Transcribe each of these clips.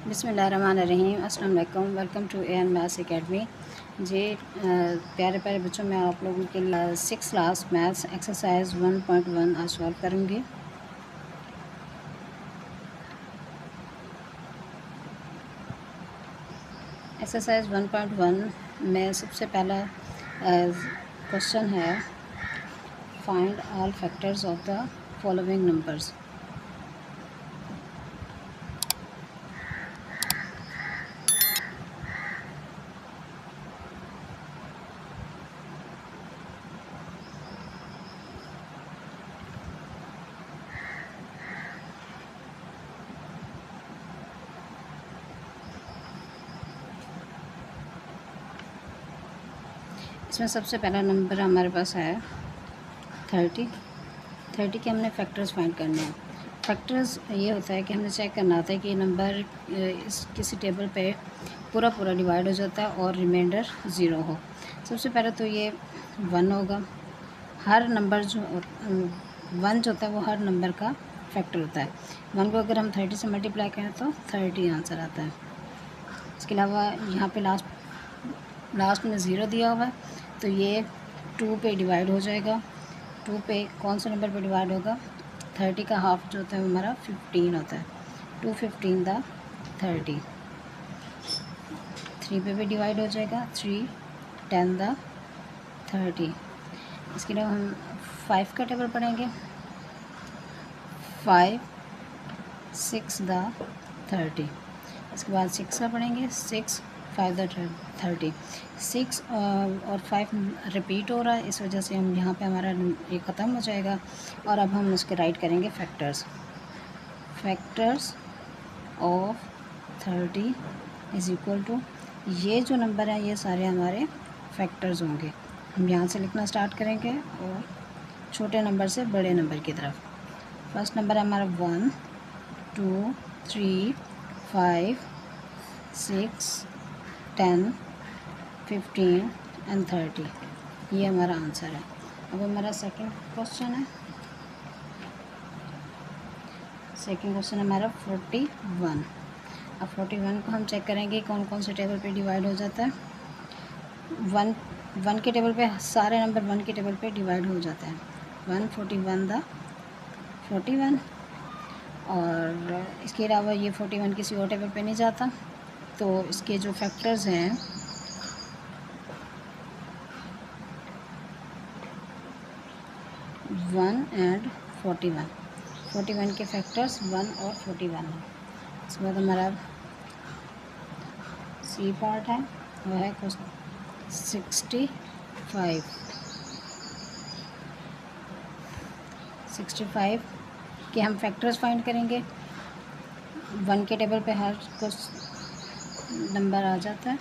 बिस्मिल्लाहिर्रहमानिर्रहीम। अस्सलाम वालेकुम। Welcome to an maths academy. जी प्यारे प्यारे बच्चों, मैं आप लोगों के लिए 6 क्लास मैथ्स एक्सरसाइज 1.1 आज सॉल्व करूँगी। एक्सरसाइज 1.1 में सबसे पहला क्वेश्चन है, find all factors of the following numbers. इसमें सबसे पहला नंबर हमारे पास है 30 के हमने फैक्टर्स फाइंड करने हैं। फैक्टर्स ये होता है कि हमने चेक करना होता है कि नंबर इस किसी टेबल पे पूरा डिवाइड हो जाता है और रिमाइंडर 0 हो। सबसे पहले तो ये 1 होगा। हर नंबर जो 1 जो होता है वो हर नंबर का फैक्टर होता है। 1 को अगर हम 30 से मल्टीप्लाई करें तो 30 आंसर आता है। इसके अलावा यहाँ पे लास्ट में 0 दिया हुआ है, तो ये 2 पे डिवाइड हो जाएगा। 2 पे कौन से नंबर पे डिवाइड होगा? 30 का हाफ जो होता है वो हमारा 15 होता है। 2 15 द 30। 3 पे भी डिवाइड हो जाएगा। 3 10 द 30। इसके अलावा हम 5 का टेबल पढ़ेंगे। 5 6 द 30। इसके बाद 6 का पढ़ेंगे। 6 5 द 30। 6 और 5 रिपीट हो रहा है, इस वजह से हम यहाँ पे हमारा ये ख़त्म हो जाएगा। और अब हम उसके राइट करेंगे factors of 30 is equal to, ये जो नंबर है ये सारे हमारे फैक्टर्स होंगे। हम यहाँ से लिखना स्टार्ट करेंगे और छोटे नंबर से बड़े नंबर की तरफ। फर्स्ट नंबर है हमारा 1 2 3 5 6 10 15 एंड 30। ये हमारा आंसर है। अब हमारा सेकंड क्वेश्चन है हमारा 41। अब 41 को हम चेक करेंगे कौन कौन से टेबल पे डिवाइड हो जाता है। 1 के टेबल पे सारे नंबर 1 के टेबल पे डिवाइड हो जाता है। 141 द 41। और इसके अलावा ये 41 किसी और टेबल पे नहीं जाता, तो इसके जो फैक्टर्स हैं 1 एंड 41 के फैक्टर्स 1 और 41 हैं। इसके बाद हमारा सी पार्ट है, वह है 65 के हम फैक्टर्स फाइंड करेंगे। 1 के टेबल पे हर कुछ नंबर आ जाता है।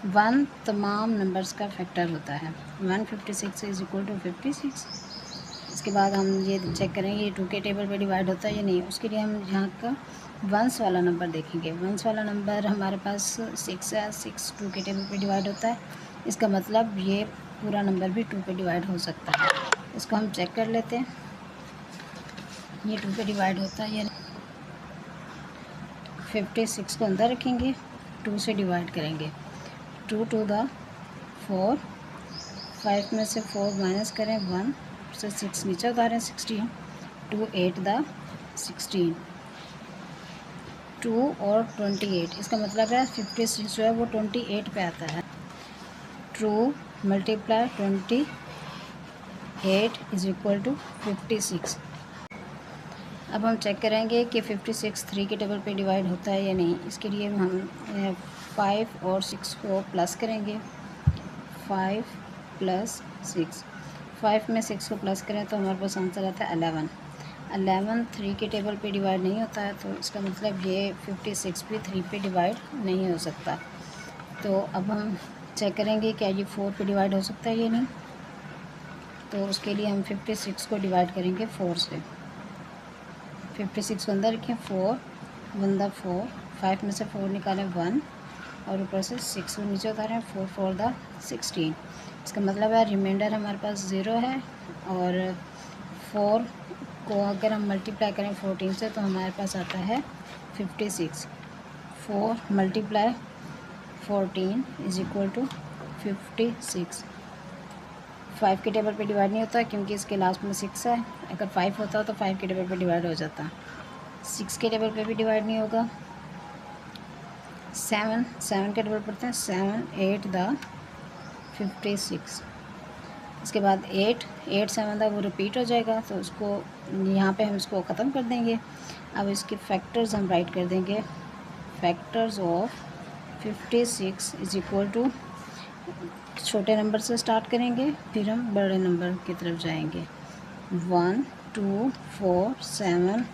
1 तमाम नंबर्स का फैक्टर होता है। 156 इज़ इक्वल टू 56। इसके बाद हम ये चेक करेंगे ये 2 के टेबल पे डिवाइड होता है या नहीं। उसके लिए हम यहाँ का वंस वाला नंबर देखेंगे। वंस वाला नंबर हमारे पास 6 है। 6 2 के टेबल पे डिवाइड होता है। इसका मतलब ये पूरा नंबर भी 2 पे डिवाइड हो सकता है। इसको हम चेक कर लेते हैं, ये 2 पे डिवाइड होता है या नहीं। 56 को अंदर रखेंगे, 2 से डिवाइड करेंगे। 2 2 द 4, 5 में से 4 माइनस करें 1 से 6 नीचे उतारें 16। 2 8 द 16। 2 और 28, इसका मतलब है 56 जो है वो 28 पे आता है। 2 मल्टीप्लाई 28 इज़ इक्वल टू 56। अब हम चेक करेंगे कि 56 3 के टेबल पे डिवाइड होता है या नहीं। इसके लिए हम 5 और 6 को प्लस करेंगे। 5 प्लस 6, 5 में 6 को प्लस करें तो हमारे पास आंसर आता है 11। 11 3 के टेबल पे डिवाइड नहीं होता है, तो इसका मतलब ये 56 भी 3 पे डिवाइड नहीं हो सकता। तो अब हम चेक करेंगे क्या ये 4 पे डिवाइड हो सकता है या नहीं। तो उसके लिए हम 56 को डिवाइड करेंगे 4 से। 56 को अंदर रखें, 4 1 द 4, 5 में से 4 निकालें 1 और ऊपर से 6 को नीचे उतारें 4 4 द 16। इसका मतलब है रिमाइंडर हमारे पास 0 है। और 4 को अगर हम मल्टीप्लाई करें 14 से तो हमारे पास आता है 56। 4 मल्टीप्लाई 14 इज इक्वल टू 56। 5 के टेबल पे डिवाइड नहीं होता क्योंकि इसके लास्ट में 6 है। अगर 5 होता तो 5 के टेबल पे डिवाइड हो जाता। 6 के टेबल पे भी डिवाइड नहीं होगा। 7 के टेबल पढ़ते हैं। 7 8 द 56। इसके बाद 8 7 था वो रिपीट हो जाएगा, तो उसको यहाँ पे हम इसको ख़त्म कर देंगे। अब इसके फैक्टर्स हम राइट कर देंगे। Factors of 56 is equal to, छोटे नंबर से स्टार्ट करेंगे फिर हम बड़े नंबर की तरफ जाएंगे। 1 2 4 7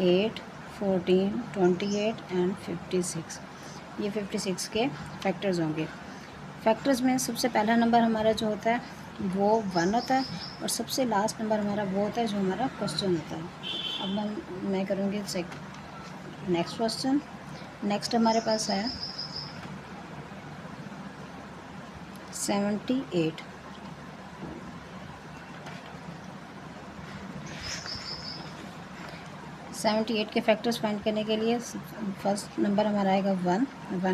8 14 28 एंड 56। ये 56 के फैक्टर्स होंगे। फैक्टर्स में सबसे पहला नंबर हमारा जो होता है वो 1 होता है, और सबसे लास्ट नंबर हमारा वो होता है जो हमारा क्वेश्चन होता है। अब मैं करूँगी चेक नेक्स्ट क्वेश्चन। नेक्स्ट हमारे पास है 78। के फैक्टर्स फाइंड करने के लिए फर्स्ट नंबर हमारा आएगा 1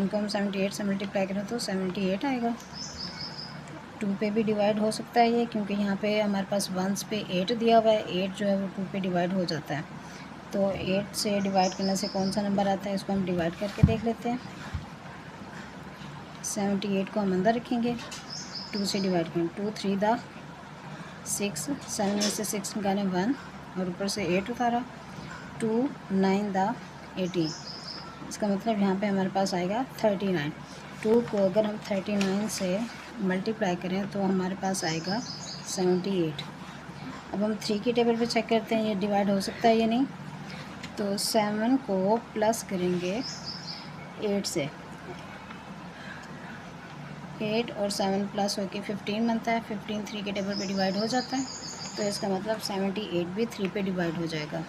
को हम 78 से मल्टीप्लाई करें तो 78 आएगा। 2 पे भी डिवाइड हो सकता है ये, क्योंकि यहाँ पे हमारे पास 1 पे 8 दिया हुआ है। 8 जो है वो 2 पे डिवाइड हो जाता है। तो 8 से डिवाइड करने से कौन सा नंबर आता है, इसको हम डिवाइड करके देख लेते हैं। 78 को हम अंदर रखेंगे, 2 से डिवाइड करें। 2 3 दा 6, 7 में से 6 निकालें 1 और ऊपर से 8 उतारा। 2 9 दा 18। इसका मतलब यहाँ पे हमारे पास आएगा 39। 2 को अगर हम 39 से मल्टीप्लाई करें तो हमारे पास आएगा 78। अब हम 3 की टेबल पे चेक करते हैं ये डिवाइड हो सकता है या नहीं। तो 7 को प्लस करेंगे 8 से, 8 और 7 प्लस होके 15 बनता है। 15 3 के टेबल पे डिवाइड हो जाता है, तो इसका मतलब 78 भी 3 पे डिवाइड हो जाएगा।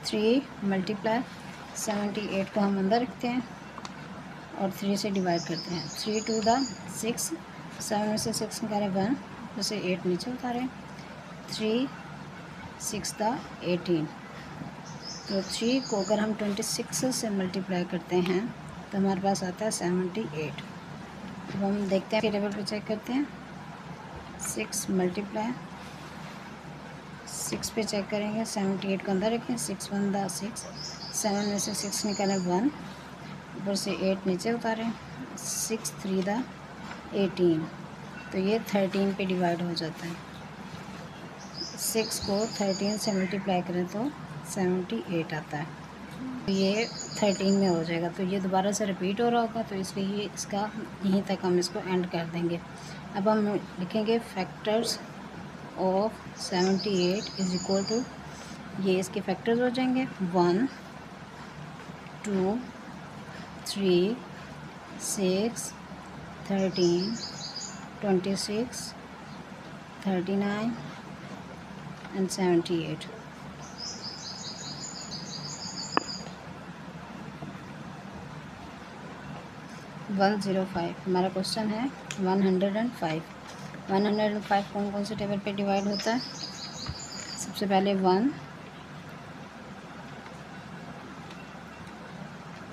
3 मल्टीप्लाई 78 को हम अंदर रखते हैं और 3 से डिवाइड करते हैं। 3 2 दा 6, 7 में से 6 निकालें 1, जैसे 8 नीचे उतारें। 3 6 दा 18। तो 3 को अगर हम 26 से मल्टीप्लाई करते हैं तो हमारे पास आता है 78। अब हम देखते हैं टेबल पे चेक करते हैं। 6 मल्टीप्लाई 6 पे चेक करेंगे। 78 को अंदर रखें। 6 1 दा 6, 7 में से 6 निकालें 1, ऊपर से 8 नीचे उतारें। 6 3 दा 18। तो ये 13 पे डिवाइड हो जाता है। 6 को 13 से मल्टीप्लाई करें तो 78 आता है। तो ये 13 में हो जाएगा। तो ये दोबारा से रिपीट हो रहा होगा, तो इसलिए इसका यहीं तक हम इसको एंड कर देंगे। अब हम लिखेंगे factors of 78 is equal to, ये इसके फैक्टर्स हो जाएंगे 1 2 3 6 13 26 39 एंड 78। हमारा क्वेश्चन है 105। 105 कौन कौन से टेबल पे डिवाइड होता है। सबसे पहले 1,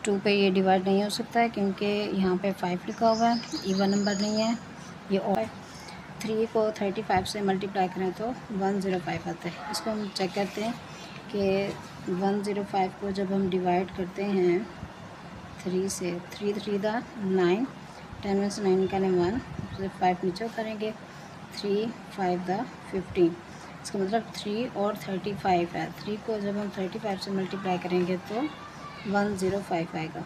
2 पे ये डिवाइड नहीं हो सकता है क्योंकि यहाँ पे 5 लिखा हुआ है, इवन नंबर नहीं है ये। और 3 को 35 से मल्टीप्लाई करें तो 105 आता है। इसको हम चेक करते हैं कि 105 को जब हम डिवाइड करते हैं 3 से, 3 3 दा 9, 10 में से 9 निकालें 1, फिर 5 नीचे उतारेंगे। 3 5 दा 15। इसका मतलब 3 और 35 है। 3 को जब हम 35 से मल्टीप्लाई करेंगे तो 105 आएगा।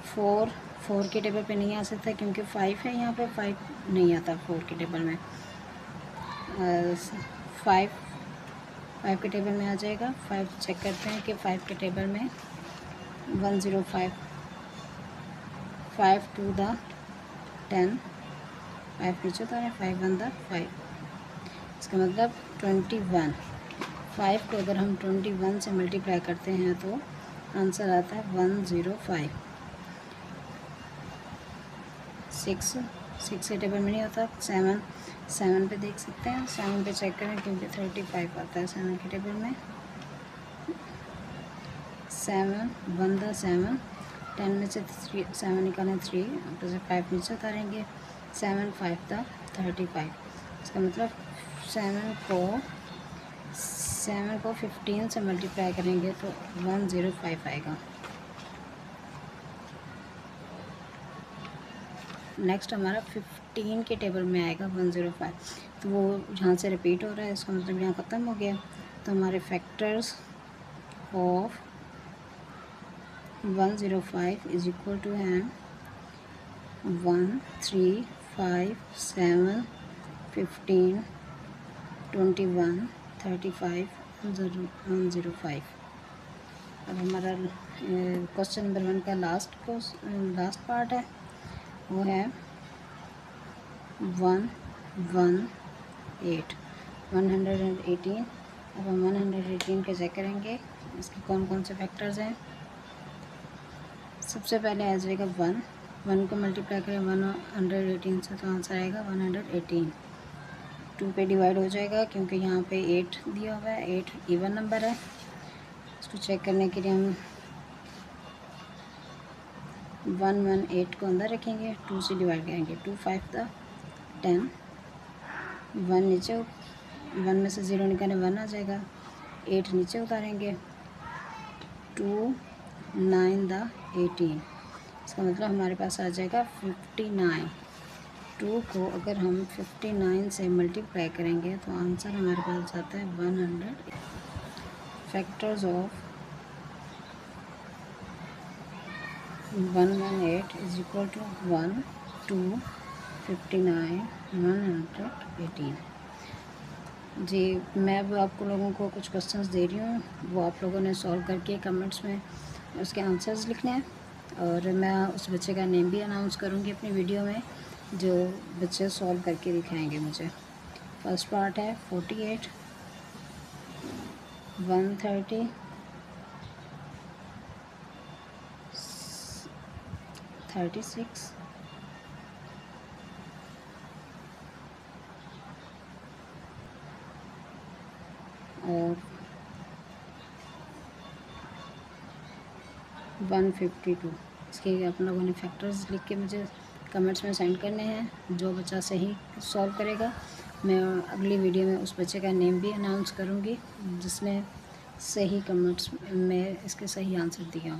4 के टेबल पे नहीं आ सकता क्योंकि 5 है यहाँ पे, 5 नहीं आता 4 के टेबल में। 5 के टेबल में आ जाएगा। 5 चेक करते हैं कि 5 के टेबल में 105। 5 2 दा 10, 5 नीचे उतारें। 5 1 दा 5। इसका मतलब 21। 5 को अगर हम 21 से मल्टीप्लाई करते हैं तो आंसर आता है 105। 6 के टेबल में नहीं होता। 7 पे देख सकते हैं। 7 पे चेक करें क्योंकि 35 आता है 7 के टेबल में। 7 1 द 7, 10 में से 7 निकालें 3, ऊपर से 5 नीचे उतारेंगे, 7 5 द 35। इसका मतलब 7 को 15 से मल्टीप्लाई करेंगे तो 105 आएगा। नेक्स्ट हमारा 15 के टेबल में आएगा 105, तो वो यहाँ से रिपीट हो रहा है, इसका मतलब यहाँ ख़त्म हो गया। तो हमारे factors of 105 is equal to हैं 1 3 5 7 15 21 35 105। अब हमारा क्वेश्चन नंबर 1 का लास्ट पार्ट है, वो है 118। अब हम 118 के चेक करेंगे इसके कौन कौन से फैक्टर्स हैं। सबसे पहले आ जाएगा 1 को मल्टीप्लाई करें 118 से तो आंसर आएगा 118। 2 पे डिवाइड हो जाएगा क्योंकि यहाँ पे 8 दिया हुआ है, 8 इवन नंबर है। इसको चेक करने के लिए हम 118 को अंदर रखेंगे, 2 से डिवाइड करेंगे, 2 5 द 10, 1 नीचे, 1 में से 0 निकालें 1 आ जाएगा, 8 नीचे उतारेंगे, 2 9 द 18। इसका मतलब हमारे पास आ जाएगा 59। 2 को अगर हम 59 से मल्टीप्लाई करेंगे तो आंसर हमारे पास आता है 100। Factors of 118 is equal to 1 2 59 118। जी, मैं अब आपको लोगों को कुछ क्वेश्चंस दे रही हूँ, वो आप लोगों ने सॉल्व करके कमेंट्स में उसके आंसर्स लिखने हैं, और मैं उस बच्चे का नेम भी अनाउंस करूँगी अपनी वीडियो में जो बच्चे सॉल्व करके दिखाएंगे मुझे। फर्स्ट पार्ट है 48 130 36 और 152। इसके आप लोगों ने फैक्टर्स लिख के मुझे कमेंट्स में सेंड करने हैं। जो बच्चा सही सॉल्व करेगा मैं अगली वीडियो में उस बच्चे का नेम भी अनाउंस करूँगी जिसने सही कमेंट्स में इसके सही आंसर दिया हो।